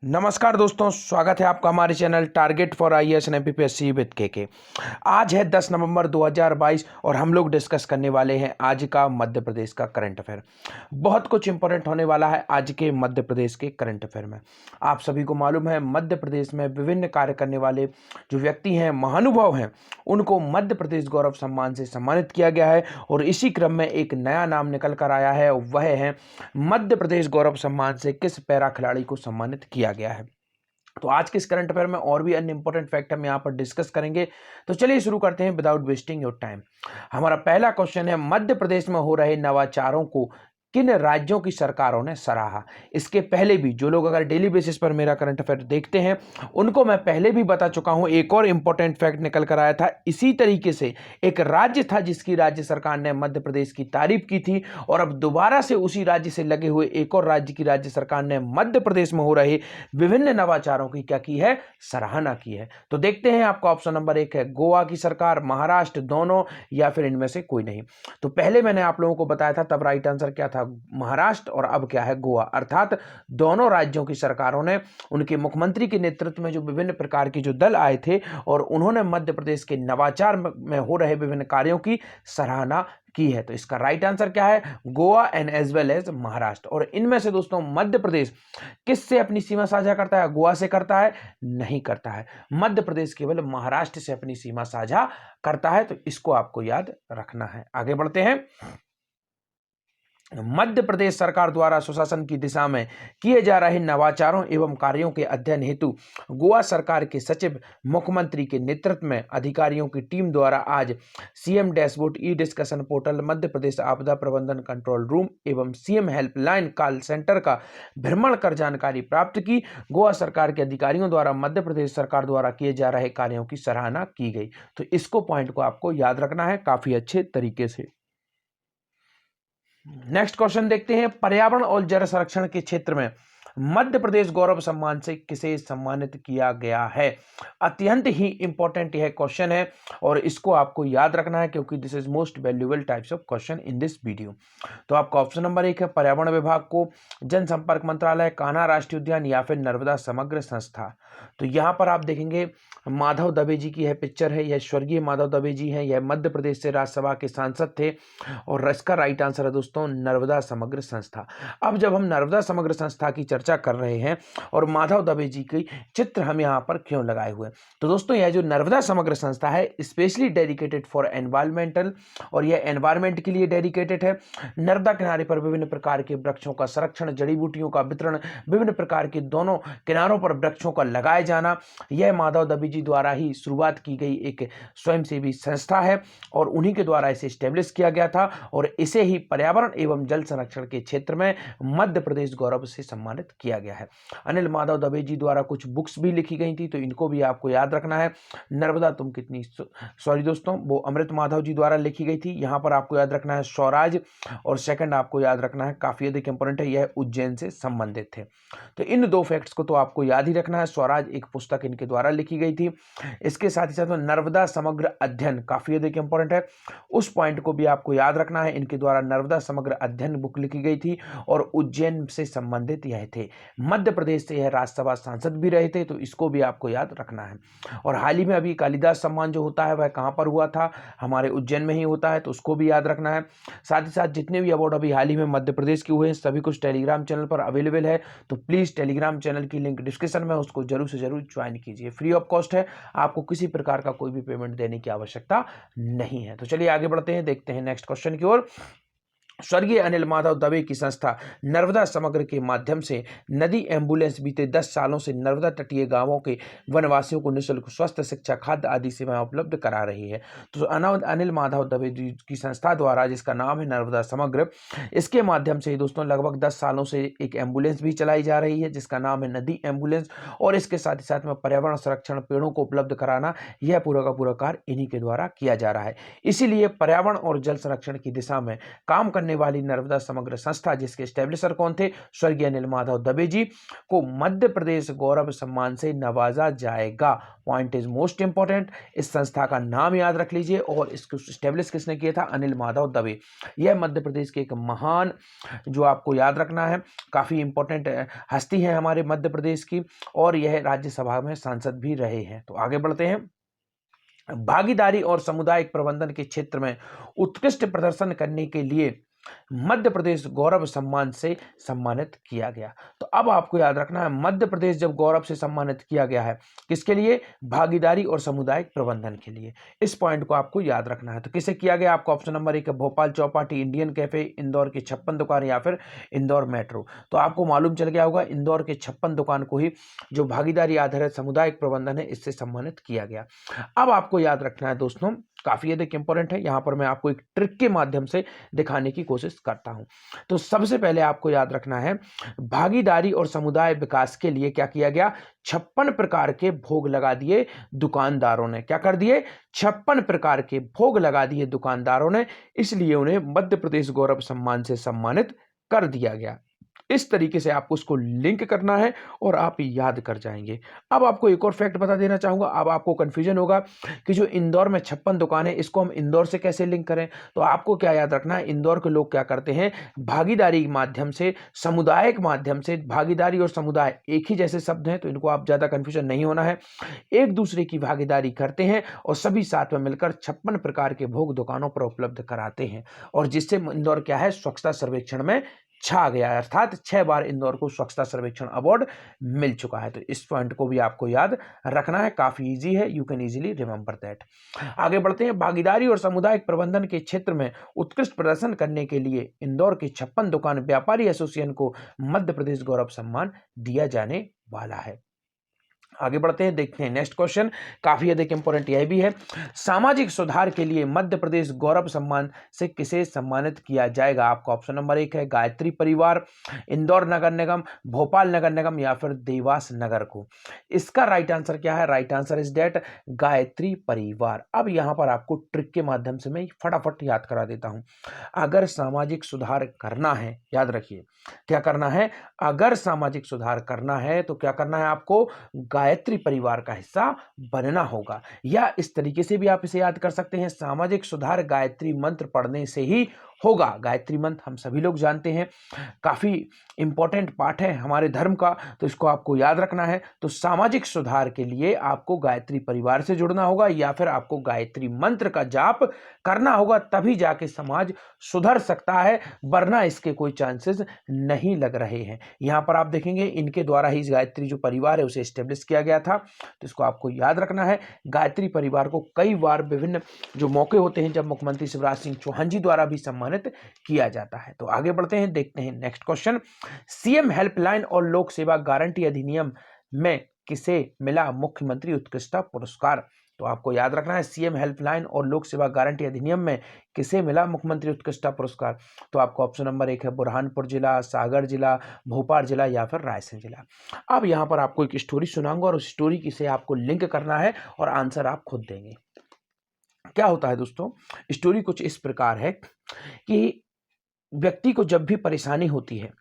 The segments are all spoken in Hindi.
नमस्कार दोस्तों, स्वागत है आपका हमारे channel target for IAS and MPPSC with के। आज है 10 नवंबर 2022 और हम लोग डिस्कस करने वाले हैं आज का मध्य प्रदेश का करंट अफेयर। बहुत कुछ इंपॉर्टेंट होने वाला है आज के मध्य प्रदेश के करंट अफेयर में। आप सभी को मालूम है मध्य प्रदेश में विभिन्न कार्य करने वाले जो व्यक्ति हैं, महानुभाव हैं, उनको मध्य प्रदेश गौरव सम्मान से सम्मानित किया गया है। और इसी क्रम में एक नया नाम निकल कर आया है, वह है मध्य प्रदेश गौरव सम्मान से किस पैरा खिलाड़ी को सम्मानित किया गया है। तो आज के इस करंट अफेयर में और भी अन्य इंपॉर्टेंट फैक्ट हम यहाँ पर डिस्कस करेंगे। तो चलिए शुरू करते हैं विदाउट वेस्टिंग योर टाइम। हमारा पहला क्वेश्चन है, मध्य प्रदेश में हो रहे नवाचारों को किन राज्यों की सरकारों ने सराहा। इसके पहले भी जो लोग अगर डेली बेसिस पर मेरा करंट अफेयर देखते हैं उनको मैं पहले भी बता चुका हूं। एक और इंपॉर्टेंट फैक्ट निकल कर आया था इसी तरीके से। एक राज्य था जिसकी राज्य सरकार ने मध्य प्रदेश की तारीफ की थी, और अब दोबारा से उसी राज्य से लगे हुए एक और राज्य की राज्य सरकार ने मध्य प्रदेश में हो रहे विभिन्न नवाचारों की क्या की है, सराहना की है। तो देखते हैं, आपका ऑप्शन नंबर 1 है गोवा की सरकार, महाराष्ट्र, दोनों, या फिर इनमें से कोई नहीं। तो पहले मैंने आप लोगों को बताया था, तब राइट आंसर क्या था, महाराष्ट्र, और अब क्या है, गोवा। अर्थात दोनों राज्यों की सरकारों ने उनके मुख्यमंत्री के नेतृत्व में जो विभिन्न प्रकार के जो दल आए थे और उन्होंने मध्य प्रदेश के नवाचार में हो रहे विभिन्न कार्यों की सराहना की है। तो इसका राइट आंसर क्या है, Goa and as well as Maharashtra. और इनमें से दोस्तों मध्य प्रदेश किससे अपनी सीमा साझा करता है, गोवा से करता है? नहीं करता है। मध्य प्रदेश केवल महाराष्ट्र से अपनी सीमा साझा करता है। तो इसको आपको याद रखना है। आगे बढ़ते हैं। मध्य प्रदेश सरकार द्वारा सुशासन की दिशा में किए जा रहे नवाचारों एवं कार्यों के अध्ययन हेतु गोवा सरकार के सचिव मुख्यमंत्री के नेतृत्व में अधिकारियों की टीम द्वारा आज सीएम डैशबोर्ड, ई डिस्कशन पोर्टल, मध्य प्रदेश आपदा प्रबंधन कंट्रोल रूम एवं सीएम हेल्पलाइन कॉल सेंटर का भ्रमण कर जानकारी प्राप्त की। गोवा सरकार के अधिकारियों द्वारा मध्य प्रदेश सरकार द्वारा किए जा रहे कार्यों की सराहना की गई। तो इसको पॉइंट को आपको याद रखना है काफी अच्छे तरीके से। नेक्स्ट क्वेश्चन देखते हैं, पर्यावरण और जल संरक्षण के क्षेत्र में मध्य प्रदेश गौरव सम्मान से किसे सम्मानित किया गया है। अत्यंत ही इंपॉर्टेंट यह क्वेश्चन है और इसको आपको याद रखना है क्योंकि this is most valuable types of question in this video. तो आपका ऑप्शन नंबर 1 है पर्यावरण विभाग को, जनसंपर्क मंत्रालय, कान्हा राष्ट्रीय उद्यान, या फिर नर्मदा समग्र संस्था। तो यहां पर आप देखेंगे माधव दवे जी की यह पिक्चर है, यह स्वर्गीय माधव दवे जी हैं, यह मध्य प्रदेश से राज्यसभा के सांसद थे। और इसका राइट आंसर है दोस्तों नर्मदा समग्र संस्था। अब जब हम नर्मदा समग्र संस्था की चर्चा कर रहे हैं और माधव दवे जी की चित्र हम यहाँ पर क्यों लगाए हुए, तो दोस्तों यह जो नर्मदा समग्र संस्था है स्पेशली डेडिकेटेड फॉर एनवायरमेंटल, और यह एनवायरमेंट के लिए डेडिकेटेड है। नर्मदा किनारे पर विभिन्न प्रकार के वृक्षों का संरक्षण, जड़ी बूटियों का वितरण, विभिन्न प्रकार के दोनों किनारों पर वृक्षों का लगाए जाना, यह माधव दवे जी द्वारा ही शुरुआत की गई एक स्वयंसेवी संस्था है और उन्हीं के द्वारा इसे स्टेब्लिश किया गया था। और इसे ही पर्यावरण एवं जल संरक्षण के क्षेत्र में मध्य प्रदेश गौरव से सम्मानित किया गया है। अनिल माधव दवे जी द्वारा कुछ बुक्स भी लिखी गई थी, तो इनको भी आपको याद रखना है। नर्मदा तुम कितनी, सॉरी दोस्तों, वो अमृत माधव जी द्वारा लिखी गई थी। यहां पर आपको याद रखना है स्वराज, और सेकंड आपको याद रखना है, काफी अधिक इंपॉर्टेंट है, यह उज्जैन से संबंधित थे। तो इन दो फैक्ट्स को तो आपको याद ही रखना है। स्वराज एक पुस्तक इनके द्वारा लिखी गई थी। इसके साथ ही साथ नर्मदा समग्र अध्ययन काफी अधिक इंपॉर्टेंट है, उस पॉइंट को भी आपको याद रखना है। इनके द्वारा नर्मदा समग्र अध्ययन बुक लिखी गई थी और उज्जैन से संबंधित यह थे। मध्य प्रदेश से यह राज्यसभा सांसद भी रहे थे, तो इसको भी आपको याद रखना है। और हाल ही में अभी कालिदास सम्मान जो होता है वह कहां पर हुआ था, हमारे उज्जैन में ही होता है, तो उसको भी याद रखना है। साथ ही साथ जितने भी अवार्ड अभी हाल ही में मध्य प्रदेश के हुए हैं सभी कुछ टेलीग्राम चैनल पर अवेलेबल है, तो प्लीज टेलीग्राम चैनल की लिंक डिस्क्रिप्शन में, उसको जरूर से जरूर ज्वाइन कीजिए। फ्री ऑफ कॉस्ट है, आपको किसी प्रकार का कोई भी पेमेंट देने की आवश्यकता नहीं है। तो चलिए आगे बढ़ते हैं, देखते हैं नेक्स्ट क्वेश्चन की ओर। स्वर्गीय अनिल माधव दवे की संस्था नर्मदा समग्र के माध्यम से नदी एम्बुलेंस बीते 10 सालों से नर्मदा तटीय गांवों के वनवासियों को निःशुल्क स्वास्थ्य, शिक्षा, खाद्य आदि सेवाएं उपलब्ध करा रही है। तो अनिल माधव दवे जी की संस्था द्वारा, जिसका नाम है नर्मदा समग्र, इसके माध्यम से दोस्तों लगभग 10 सालों से एक एम्बुलेंस भी चलाई जा रही है जिसका नाम है नदी एम्बुलेंस। और इसके साथ ही साथ में पर्यावरण संरक्षण, पेड़ों को उपलब्ध कराना, यह पूरा का पूरा कार्य इन्हीं के द्वारा किया जा रहा है। इसीलिए पर्यावरण और जल संरक्षण की दिशा में काम करने करने वाली नर्मदा समग्र संस्था, जिसके स्टेब्लिशर कौन थे, स्वर्गीय अनिल माधव दवे जी, को मध्य प्रदेश गौरव सम्मान से नवाजा जाएगा। Point is most important. इस संस्था का नाम याद रख लीजिए और इसको स्टेब्लिश किसने किया था, अनिल माधव दवे। यह मध्य प्रदेश के एक महान, जो आपको याद रखना है, काफी इंपॉर्टेंट हस्ती है हमारे मध्य प्रदेश की, और यह राज्यसभा में सांसद भी रहे हैं। तो आगे बढ़ते हैं। भागीदारी और सामुदायिक प्रबंधन के क्षेत्र में उत्कृष्ट प्रदर्शन करने के लिए मध्य प्रदेश गौरव सम्मान से सम्मानित किया गया। तो अब आपको याद रखना है, मध्य प्रदेश जब गौरव से सम्मानित किया गया है, किसके लिए, भागीदारी और सामुदायिक प्रबंधन के लिए। इस पॉइंट को आपको याद रखना है। तो किसे किया गया, आपको ऑप्शन नंबर 1 है भोपाल चौपाटी, इंडियन कैफे, इंदौर की 56 दुकान, या फिर इंदौर मेट्रो। तो आपको मालूम चल गया होगा, इंदौर के 56 दुकान को ही जो भागीदारी आधारित सामुदायिक प्रबंधन है, इससे सम्मानित किया गया। अब आपको याद रखना है दोस्तों, काफी अधिक इंपॉर्टेंट है, यहां पर मैं आपको एक ट्रिक के माध्यम से दिखाने की कोशिश करता हूं। तो सबसे पहले आपको याद रखना है, भागीदारी और समुदाय विकास के लिए क्या किया गया, 56 प्रकार के भोग लगा दिए दुकानदारों ने। क्या कर दिए, 56 प्रकार के भोग लगा दिए दुकानदारों ने, इसलिए उन्हें मध्य प्रदेश गौरव सम्मान से सम्मानित कर दिया गया। इस तरीके से आपको उसको लिंक करना है और आप याद कर जाएंगे। अब आपको एक और फैक्ट बता देना चाहूंगा। अब आपको कंफ्यूजन होगा कि जो इंदौर में 56 दुकान है, इसको हम इंदौर से कैसे लिंक करें। तो आपको क्या याद रखना है, इंदौर के लोग क्या करते हैं, भागीदारी के माध्यम से, समुदाय के माध्यम से, भागीदारी और समुदाय एक ही जैसे शब्द हैं, तो इनको आप ज्यादा कंफ्यूजन नहीं होना है, एक दूसरे की भागीदारी करते हैं और सभी साथ में मिलकर 56 प्रकार के भोग दुकानों पर उपलब्ध कराते हैं, और जिससे इंदौर क्या है, स्वच्छता सर्वेक्षण में छा गया है, अर्थात 6 बार इंदौर को स्वच्छता सर्वेक्षण अवार्ड मिल चुका है। तो इस पॉइंट को भी आपको याद रखना है, काफी इजी है, you can easily remember that. आगे बढ़ते हैं। भागीदारी और सामुदायिक प्रबंधन के क्षेत्र में उत्कृष्ट प्रदर्शन करने के लिए इंदौर के 56 दुकान व्यापारी एसोसिएशन को मध्य प्रदेश गौरव सम्मान दिया जाने वाला है। आगे बढ़ते हैं, देखते हैं नेक्स्ट क्वेश्चन, काफी अधिक इंपॉर्टेंट यह भी है। सामाजिक सुधार के लिए मध्य प्रदेश गौरव सम्मान से किसे सम्मानित किया जाएगा। आपका ऑप्शन नंबर 1 है गायत्री परिवार, इंदौर नगर निगम, भोपाल नगर निगम, या फिर देवास नगर को। इसका राइट आंसर क्या है, right answer is that Gayatri Parivar. अब यहां पर आपको ट्रिक के माध्यम से मैं फटाफट याद करा देता हूं। अगर सामाजिक सुधार करना है, याद रखिए क्या करना है, अगर सामाजिक सुधार करना है तो क्या करना है, आपको गायत्री परिवार का हिस्सा बनना होगा। या इस तरीके से भी आप इसे याद कर सकते हैं, सामाजिक सुधार गायत्री मंत्र पढ़ने से ही होगा। गायत्री मंत्र हम सभी लोग जानते हैं, काफी इंपॉर्टेंट पार्ट है हमारे धर्म का, तो इसको आपको याद रखना है। तो सामाजिक सुधार के लिए आपको गायत्री परिवार से जुड़ना होगा, या फिर आपको गायत्री मंत्र का जाप करना होगा, तभी जाके समाज सुधर सकता है, वरना इसके कोई चांसेस नहीं लग रहे हैं। यहां पर आप देखेंगे इनके द्वारा ही गायत्री जो परिवार है उसे स्टेब्लिश किया गया था, तो इसको आपको याद रखना है। गायत्री परिवार को कई बार विभिन्न जो मौके होते हैं, जब मुख्यमंत्री शिवराज सिंह चौहान जी द्वारा भी सम्मानित किया जाता है। तो आगे बढ़ते हैं, देखते हैं नेक्स्ट क्वेश्चन। सीएम हेल्पलाइन और लोक सेवा गारंटी अधिनियम में किसे मिला मुख्यमंत्री उत्कृष्टता पुरस्कार। तो आपको याद रखना है, सीएम हेल्पलाइन और लोक सेवा गारंटी अधिनियम में किसे मिला मुख्यमंत्री उत्कृष्टता पुरस्कार। तो आपको ऑप्शन नंबर 1 है बुरहानपुर जिला, सागर जिला, भोपाल जिला, या फिर रायसेन जिला। अब यहां पर आपको एक स्टोरी सुनाऊंगा और उस स्टोरी से आपको लिंक करना है और आंसर आप खुद देंगे। क्या होता है दोस्तों, स्टोरी कुछ इस प्रकार है कि व्यक्ति को जब भी परेशानी होती है,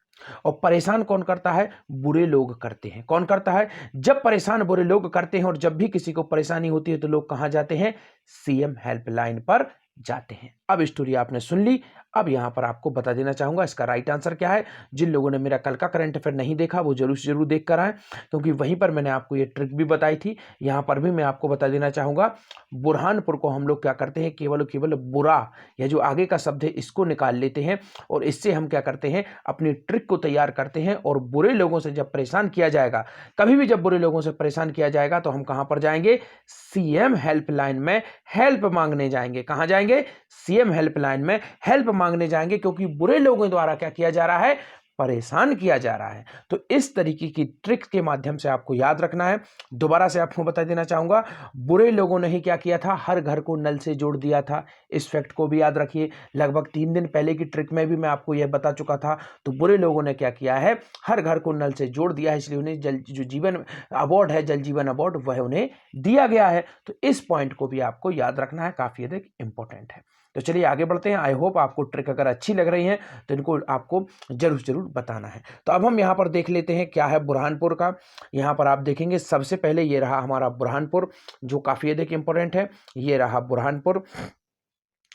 और परेशान कौन करता है, बुरे लोग करते हैं। कौन करता है, जब परेशान बुरे लोग करते हैं, और जब भी किसी को परेशानी होती है तो लोग कहां जाते हैं, सीएम हेल्पलाइन पर जाते हैं। अब स्टोरी आपने सुन ली, अब यहां पर आपको बता देना चाहूंगा इसका राइट आंसर क्या है। जिन लोगों ने मेरा कल का करंट अफेयर नहीं देखा वो जरूर से जरूर देख कर आए, क्योंकि वहीं पर मैंने आपको ये ट्रिक भी बताई थी। यहां पर भी मैं आपको बता देना चाहूंगा, बुरहानपुर को हम लोग क्या करते हैं, केवल बुरा, या जो आगे का शब्द है इसको निकाल लेते हैं, और इससे हम क्या करते हैं, अपनी ट्रिक को तैयार करते हैं। और बुरे लोगों से जब परेशान किया जाएगा, कभी भी जब बुरे लोगों से परेशान किया जाएगा, तो हम कहां पर जाएंगे, सीएम हेल्पलाइन में हेल्प मांगने जाएंगे। कहां जाएंगे, सीएम हेल्पलाइन में हेल्प मांगने जाएंगे, क्योंकि बुरे लोगों द्वारा क्या किया जा रहा है, परेशान किया जा रहा है। तो इस तरीके की ट्रिक के माध्यम से आपको याद रखना है। दोबारा से आपको बता देना चाहूंगा, बुरे लोगों ने ही क्या किया था, हर घर को नल से जोड़ दिया था। इस फैक्ट को भी याद रखिए, लगभग 3 दिन पहले की ट्रिक में भी मैं आपको यह बता चुका था। तो बुरे लोगों ने क्या किया है, हर घर को नल से जोड़ दिया है, इसलिए उन्हें जो जीवन अवार्ड है, जल जीवन अवार्ड, वह उन्हें दिया गया है। तो इस पॉइंट को भी आपको याद रखना है, काफी अधिक इंपॉर्टेंट है। तो चलिए आगे बढ़ते हैं। आई होप आपको ट्रिक अगर अच्छी लग रही है तो इनको आपको जरूर बताना है। तो अब हम यहाँ पर देख लेते हैं क्या है बुरहानपुर का। यहाँ पर आप देखेंगे सबसे पहले ये रहा हमारा बुरहानपुर, जो काफ़ी अधिक इंपॉर्टेंट है। ये रहा बुरहानपुर,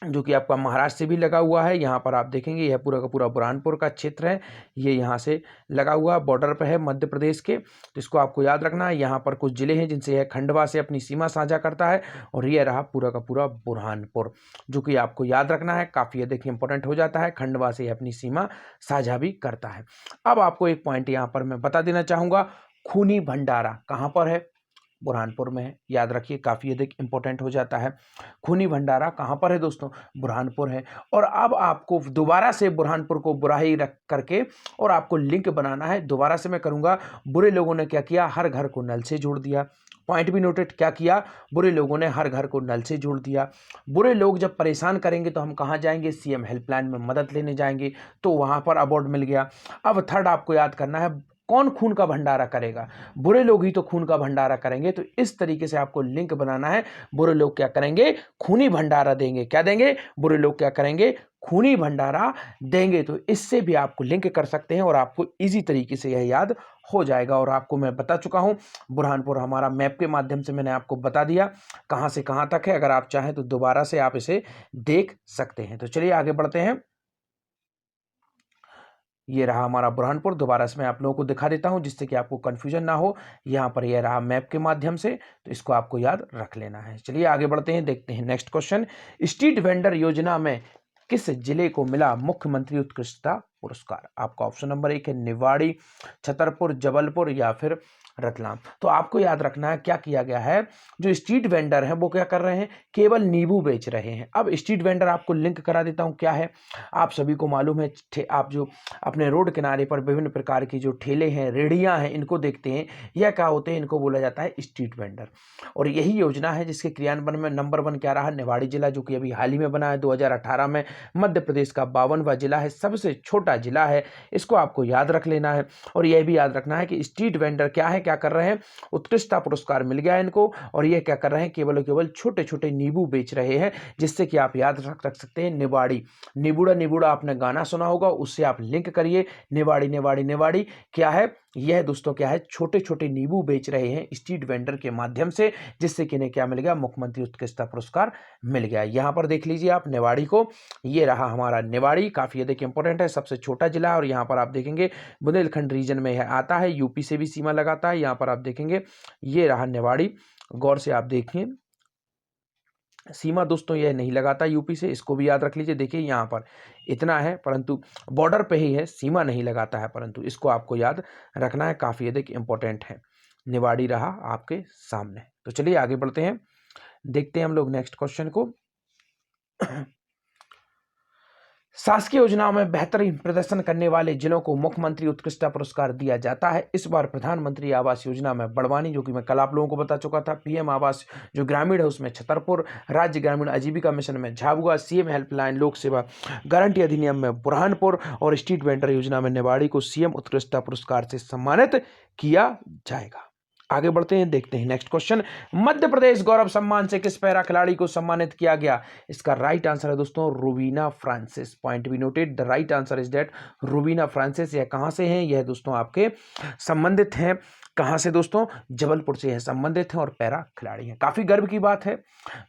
जो कि आपका महाराष्ट्र से भी लगा हुआ है। यहाँ पर आप देखेंगे यह पूरा का पूरा बुरहानपुर का क्षेत्र है, ये यहाँ से लगा हुआ बॉर्डर पर है मध्य प्रदेश के। तो इसको आपको याद रखना है। यहाँ पर कुछ जिले हैं जिनसे यह खंडवा से अपनी सीमा साझा करता है, और ये रहा पूरा का पूरा बुरहानपुर, जो कि आपको याद रखना है, काफ़ी अधिक इंपॉर्टेंट हो जाता है। खंडवा से अपनी सीमा साझा भी करता है। अब आपको एक पॉइंट यहाँ पर मैं बता देना चाहूँगा, खूनी भंडारा कहाँ पर है? बुरहानपुर में है। याद रखिए, काफ़ी अधिक इंपॉर्टेंट हो जाता है। खूनी भंडारा कहाँ पर है दोस्तों? बुरहानपुर है। और अब आपको दोबारा से बुरहानपुर को बुरा ही रख करके और आपको लिंक बनाना है। दोबारा से मैं करूँगा, बुरे लोगों ने क्या किया? हर घर को नल से जोड़ दिया। पॉइंट भी नोटेड, क्या किया? बुरे लोगों ने हर घर को नल से जोड़ दिया। बुरे लोग जब परेशान करेंगे तो हम कहाँ जाएंगे? सीएम हेल्पलाइन में मदद लेने जाएंगे, तो वहाँ पर अवार्ड मिल गया। अब थर्ड आपको याद करना है, कौन खून का भंडारा करेगा? बुरे लोग ही तो खून का भंडारा करेंगे। तो इस तरीके से आपको लिंक बनाना है। बुरे लोग क्या करेंगे? खूनी भंडारा देंगे। क्या देंगे? बुरे लोग क्या करेंगे? खूनी भंडारा देंगे। तो इससे भी आपको लिंक कर सकते हैं और आपको इजी तरीके से यह याद हो जाएगा। और आपको मैं बता चुका हूं, बुरहानपुर हमारा मैप के माध्यम से मैंने आपको बता दिया कहां से कहां तक है। अगर आप चाहें तो दोबारा से आप इसे देख सकते हैं। तो चलिए आगे बढ़ते हैं। ये रहा हमारा बुरहानपुर। दोबारा से मैं आप लोगों को दिखा देता हूं जिससे कि आपको कंफ्यूजन ना हो। यहाँ पर यह रहा मैप के माध्यम से, तो इसको आपको याद रख लेना है। चलिए आगे बढ़ते हैं, देखते हैं नेक्स्ट क्वेश्चन। स्ट्रीट वेंडर योजना में किस जिले को मिला मुख्यमंत्री उत्कृष्टता पुरस्कार? आपका ऑप्शन नंबर 1 है निवाड़ी, छतरपुर, जबलपुर या फिर रतलाम। तो आपको याद रखना है क्या किया गया है, जो स्ट्रीट वेंडर हैं वो क्या कर रहे हैं? केवल नींबू बेच रहे हैं। अब स्ट्रीट वेंडर आपको लिंक करा देता हूं क्या है। आप सभी को मालूम है, आप जो अपने रोड किनारे पर विभिन्न प्रकार की जो ठेले हैं, रेहड़ियां हैं, इनको देखते हैं, यह क्या होते हैं? इनको बोला जाता है स्ट्रीट वेंडर। और यही योजना है जिसके क्रियान्वयन में नंबर 1 क्या रहा? निवाड़ी जिला, जो कि अभी हाल ही में बना है 2018 में। मध्य प्रदेश का 52वां जिला है, सबसे छोटा जिला है। इसको आपको याद रख लेना है। और यह भी याद रखना है कि स्ट्रीट वेंडर क्या है, क्या कर रहे हैं? उत्कृष्टता पुरस्कार मिल गया है इनको। और ये क्या कर रहे हैं? केवल केवल छोटे छोटे नींबू बेच रहे हैं, जिससे कि आप याद रख सकते हैं निवाड़ी। निबूड़ा निबूड़ा आपने गाना सुना होगा, उससे आप लिंक करिए। निवाड़ी निवाड़ी निवाड़ी क्या है? यह दोस्तों क्या है? छोटे छोटे नींबू बेच रहे हैं स्ट्रीट वेंडर के माध्यम से, जिससे कि इन्हें क्या मिल गया? मुख्यमंत्री उत्कृष्टता पुरस्कार मिल गया। यहां पर देख लीजिए आप निवाड़ी को, ये रहा हमारा निवाड़ी, काफी अधिक इंपॉर्टेंट है, सबसे छोटा जिला। और यहाँ पर आप देखेंगे बुंदेलखंड रीजन में यह आता है, यूपी से भी सीमा लगाता है। यहाँ पर आप देखेंगे ये रहा निवाड़ी, गौर से आप देखिए सीमा दोस्तों, यह नहीं लगाता यूपी से, इसको भी याद रख लीजिए। देखिए यहाँ पर इतना है, परंतु बॉर्डर पे ही है, सीमा नहीं लगाता है, परंतु इसको आपको याद रखना है, काफी अधिक इंपॉर्टेंट है। निवाड़ी रहा आपके सामने। तो चलिए आगे बढ़ते हैं, देखते हैं हम लोग नेक्स्ट क्वेश्चन को। शासकीय योजनाओं में बेहतरीन प्रदर्शन करने वाले जिलों को मुख्यमंत्री उत्कृष्टता पुरस्कार दिया जाता है। इस बार प्रधानमंत्री आवास योजना में बड़वानी, जो कि मैं कल आप लोगों को बता चुका था, पीएम आवास जो ग्रामीण है उसमें छतरपुर, राज्य ग्रामीण आजीविका मिशन में झाबुआ, सीएम हेल्पलाइन लोक सेवा गारंटी अधिनियम में बुरहानपुर और स्ट्रीट वेंडर योजना में निवाड़ी को सीएम उत्कृष्टता पुरस्कार से सम्मानित किया जाएगा। आगे बढ़ते हैं, देखते हैं नेक्स्ट क्वेश्चन। मध्य प्रदेश गौरव सम्मान से किस पैरा खिलाड़ी को सम्मानित किया गया? इसका राइट आंसर है दोस्तों Rubina Francis. Point be noted, the right answer is that Rubina Francis. यह कहां से हैं? यह दोस्तों आपके संबंधित हैं, कहां से दोस्तों? जबलपुर से यह संबंधित हैं और पैरा खिलाड़ी हैं। काफी गर्व की बात है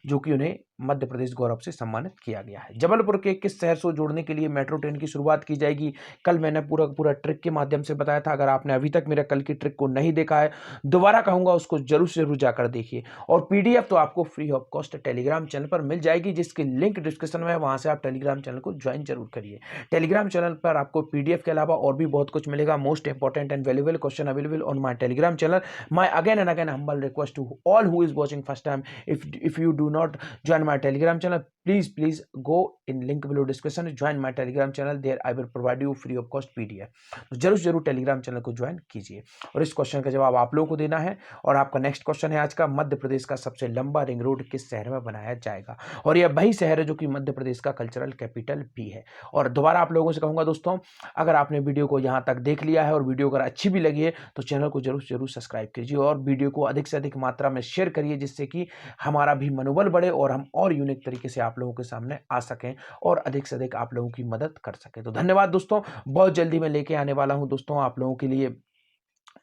जो कि उन्हें मध्य प्रदेश गौरव से सम्मानित किया गया है। जबलपुर के किस शहर से जोड़ने के लिए मेट्रो ट्रेन की शुरुआत की जाएगी? कल मैंने पूरा ट्रिक के माध्यम से बताया था। अगर आपने अभी तक मेरा कल की ट्रिक को नहीं देखा है, दोबारा कहूंगा उसको जरूर से जरूर जाकर देखिए। और पीडीएफ तो आपको free of cost Telegram channel पर मिल जाएगी, जिसकी लिंक डिस्क्रिप्शन में है, वहां से आप टेलीग्राम चैनल को ज्वाइन जरूर करिए। टेलीग्राम चैनल पर आपको पीडीएफ के अलावा और भी बहुत कुछ मिलेगा। Most important and valuable question available on my Telegram channel. My again and again humble request to all who is watching first time, if you do not join my telegram channel, please go in link below description, join my telegram channel, there I will provide you free of cost pdf। तो जरूर टेलीग्राम चैनल को ज्वाइन कीजिए। और इस क्वेश्चन का जवाब आप लोगों को देना है। और आपका नेक्स्ट क्वेश्चन है आज का, मध्य प्रदेश का सबसे लंबा रिंग रोड किस शहर में बनाया जाएगा? और यह वही शहर है जो कि मध्य प्रदेश का कल्चरल कैपिटल भी है। और दोबारा आप लोगों से कहूंगा दोस्तों, अगर आपने वीडियो को यहां तक देख लिया है और वीडियो अगर अच्छी भी लगी है तो चैनल को जरूर सब्सक्राइब कीजिए और वीडियो को अधिक से अधिक मात्रा में शेयर करिए, जिससे कि हमारा भी मनोबल बढ़े और हम और यूनिक तरीके से आप लोगों के सामने आ सकें और अधिक से अधिक आप लोगों की मदद कर सकें। तो धन्यवाद दोस्तों, बहुत जल्दी मैं लेके आने वाला हूं दोस्तों आप लोगों के लिए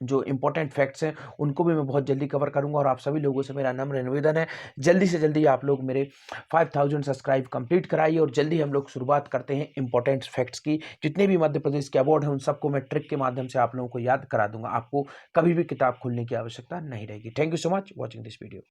जो इंपॉर्टेंट फैक्ट्स हैं उनको भी मैं बहुत जल्दी कवर करूंगा। और आप सभी लोगों से मेरा नम्र निवेदन है, जल्दी से जल्दी आप लोग मेरे 5000 सब्सक्राइब कंप्लीट कराइए और जल्दी हम लोग शुरुआत करते हैं इंपॉर्टेंट फैक्ट्स की। जितने भी मध्य प्रदेश के अवार्ड हैं उन सबको मैं ट्रिक के माध्यम से आप लोगों को याद करा दूंगा। आपको कभी भी किताब खोलने की आवश्यकता नहीं रहेगी। Thank you so much watching this video.